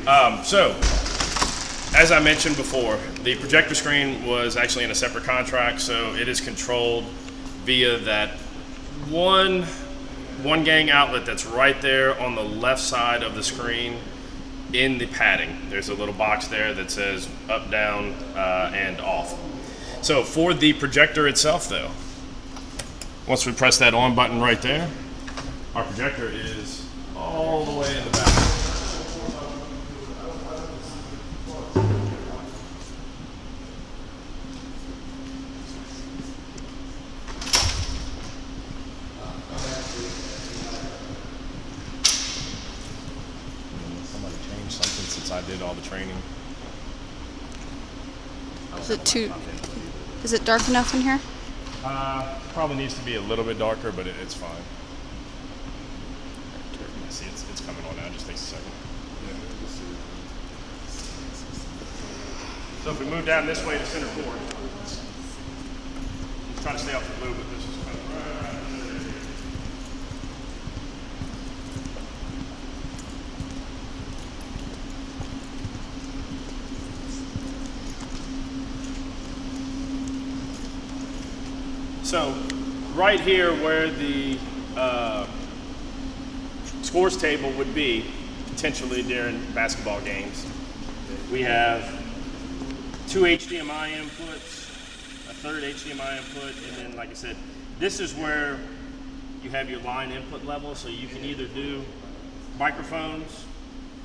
So, as I mentioned before, the projector screen was actually in a separate contract, so it is controlled via that one gang outlet that's right there on the left side of the screen in the padding. There's a little box there that says up, down, and off. So for the projector itself though, once we press that on button right there, our projector is all the way in the back. Something since I did all the training. Is it dark enough in here? Probably needs to be a little bit darker, but it's fine. See, it's coming on now. It just takes a second. So if we move down this way to center court, try to stay off the blue, but this is kind of right. So right here where the scores table would be potentially during basketball games, we have 2 HDMI inputs, a third HDMI input, and then like I said, this is where you have your line input level, so you can either do microphones,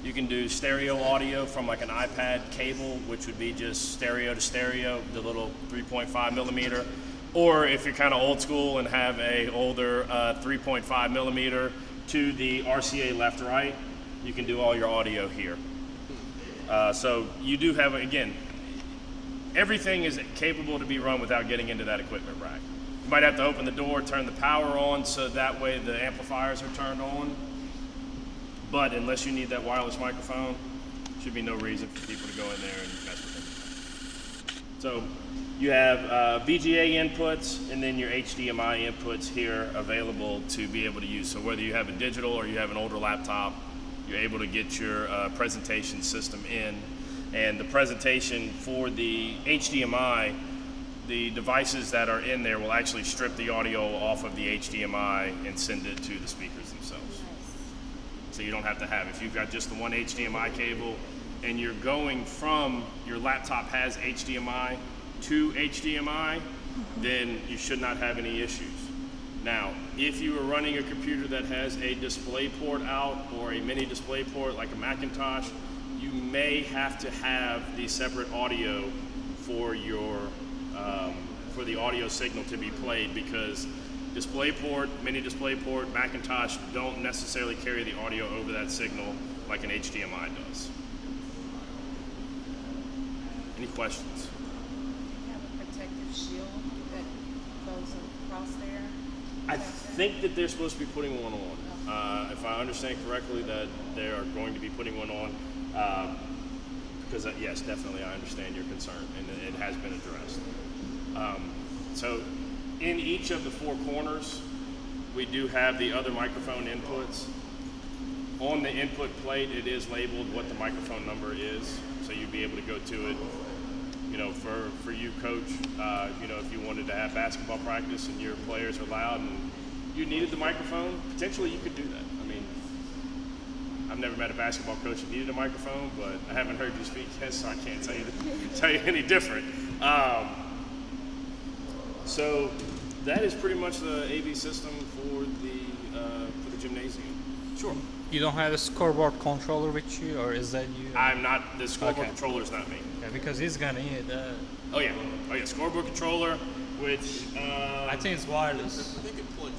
you can do stereo audio from like an iPad cable, which would be just stereo to stereo, the little 3.5 millimeter. Or if you're kind of old school and have a older 3.5 millimeter to the RCA left right, you can do all your audio here. So you do have, again, everything is capable to be run without getting into that equipment rack. You might have to open the door, turn the power on, so that way the amplifiers are turned on. But unless you need that wireless microphone, should be no reason for people to go in there and mess with it. So you have VGA inputs and then your HDMI inputs here available to be able to use. So whether you have a digital or you have an older laptop, you're able to get your presentation system in. And the presentation for the HDMI, the devices that are in there will actually strip the audio off of the HDMI and send it to the speakers themselves. So you don't have to have, if you've got just the one HDMI cable and you're going from, your laptop has HDMI to HDMI, then you should not have any issues. Now, if you are running a computer that has a display port out or a mini display port like a Macintosh, you may have to have the separate audio for your for the audio signal to be played, because display port, mini display port, Macintosh don't necessarily carry the audio over that signal like an HDMI does. Any questions? Shield that goes across there? I think that they're supposed to be putting one on. If I understand correctly, that they are going to be putting one on, because yes, definitely I understand your concern, and it has been addressed. So in each of the 4 corners, we do have the other microphone inputs. On the input plate, it is labeled what the microphone number is, so you'd be able to go to it. You know, for you, coach, you know, if you wanted to have basketball practice and your players are loud and you needed the microphone, potentially you could do that. I mean, I've never met a basketball coach that needed a microphone, but I haven't heard you speak yet, so I can't tell you any different. So that is pretty much the AV system for the gymnasium. Sure. You don't have a scoreboard controller with you, or is that you? I'm not, the scoreboard controller is not me. Yeah, because he's gonna need that. Oh yeah, scoreboard controller, which I think it's wireless.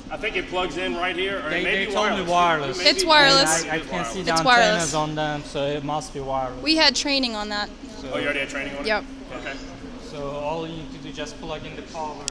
I think it plugs in right here, or They maybe told me wireless. It's wireless. I can see the It's antennas wireless. on them, so it must be wireless. We had training on that. So, Oh, you already had training on it? Yep. Okay. so all you need to do is just plug in the power.